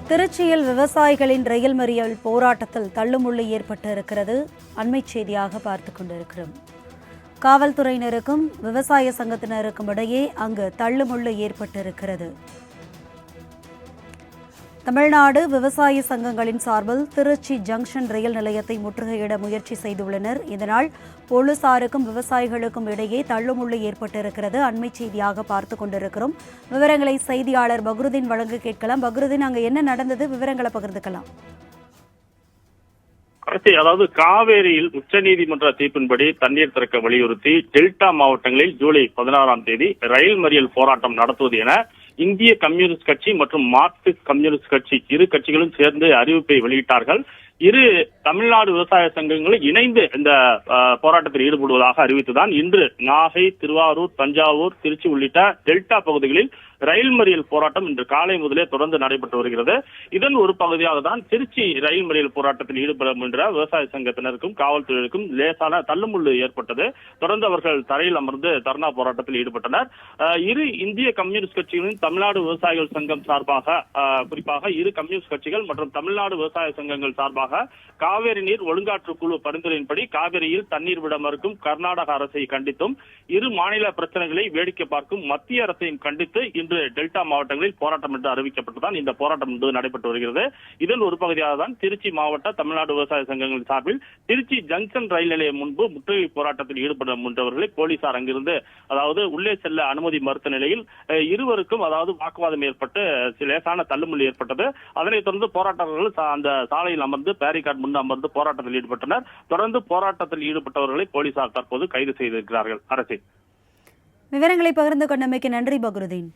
திருச்சியில் விவசாயிகளின் ரயில் மறியல் போராட்டத்தில் தள்ளுமுள்ளு ஏற்பட்டு இருக்கிறது. அண்மை செய்தியாக பார்த்து கொண்டிருக்கிறோம். காவல்துறையினருக்கும் விவசாய சங்கத்தினருக்கும் இடையே அங்கு தள்ளுமுள்ளு ஏற்பட்டிருக்கிறது. தமிழ்நாடு விவசாய சங்கங்களின் சார்பில் திருச்சி ஜங்ஷன் ரயில் நிலையத்தை முற்றுகையிட முயற்சி செய்துள்ளனர். இதனால் போலீசாருக்கும் விவசாயிகளுக்கும் இடையே தள்ளுமுள்ளு ஏற்பட்டிருக்கிறது. அண்மை செய்தியாக பார்த்து கொண்டிருக்கிறோம். விவரங்களை செய்தியாளர் பக்ருதீன் வழங்க கேட்கலாம். பக்ருதீன், அங்கு என்ன நடந்தது? விவரங்களை பகிர்ந்துக்கலாம். அதாவது காவேரியில் உச்சநீதிமன்ற தீர்ப்பின்படி தண்ணீர் திறக்க வலியுறுத்தி டெல்டா மாவட்டங்களில் ஜூலை 16ஆம் தேதி ரயில் மறியல் போராட்டம் நடத்துவது என இந்திய கம்யூனிஸ்ட் கட்சி மற்றும் மார்க்சிஸ்ட் கம்யூனிஸ்ட் கட்சி இரு கட்சிகளும் சேர்ந்து அறிவிப்பை வெளியிட்டார்கள். இரு தமிழ்நாடு விவசாய சங்கங்களும் இணைந்து இந்த போராட்டத்தில் ஈடுபடுவதாக அறிவித்துதான் இன்று நாகை, திருவாரூர், தஞ்சாவூர், திருச்சி உள்ளிட்ட டெல்டா பகுதிகளில் ரயில் மறியல் போராட்டம் இன்று காலை முதலே தொடர்ந்து நடைபெற்று வருகிறது. இதன் ஒரு பகுதியாக தான் திருச்சி ரயில் மறியல் போராட்டத்தில் ஈடுபடும் என்ற விவசாய சங்கத்தினருக்கும் காவல்துறையினருக்கும் லேசான தள்ளுமுள்ளு ஏற்பட்டது. தொடர்ந்து அவர்கள் தரையில் அமர்ந்து தர்ணா போராட்டத்தில் ஈடுபட்டனர். இரு இந்திய கம்யூனிஸ்ட் கட்சிகளின் தமிழ்நாடு விவசாயிகள் சங்கம் சார்பாக, குறிப்பாக இரு கம்யூனிஸ்ட் கட்சிகள் மற்றும் தமிழ்நாடு விவசாய சங்கங்கள் சார்பாக காவேரி நீர் ஒழுங்காற்று குழு பரிந்துரையின்படி காவிரியில் தண்ணீர் விட மறுக்கும் கர்நாடக அரசை கண்டித்தும் இரு மாநில பிரச்சனைகளை வேடிக்கை பார்க்கும் மத்திய அரசையும் கண்டித்து இன்று டெல்டா மாவட்டங்களில் போராட்டம் என்று அறிவிக்கப்பட்டுதான் இந்த போராட்டம் என்று நடைபெற்று வருகிறது. இதன் ஒரு பகுதியாக தான் திருச்சி மாவட்ட தமிழ்நாடு விவசாய சங்கங்களின் சார்பில் திருச்சி ஜங்ஷன் ரயில் நிலையம் முன்பு முற்றுகை போராட்டத்தில் ஈடுபட முன்றவர்களை போலீசார் அங்கிருந்து உள்ளே செல்ல அனுமதி மறுத்த நிலையில் இருவருக்கும் வாக்குவாதம் ஏற்பட்டு லேசான தள்ளுமுள்ளு ஏற்பட்டது. அதனைத் தொடர்ந்து போராட்டங்கள் அந்த சாலையில் அமர்ந்து பேரிகார்டு முன் அமர்ந்து போராட்டத்தில் ஈடுபட்டனர். தொடர்ந்து போராட்டத்தில் ஈடுபட்டவர்களை போலீசார் தற்போது கைது செய்திருக்கிறார்கள். அரசு விவரங்களை பகிர்ந்து கொண்டமைக்கு நன்றி பக்ருதீன்.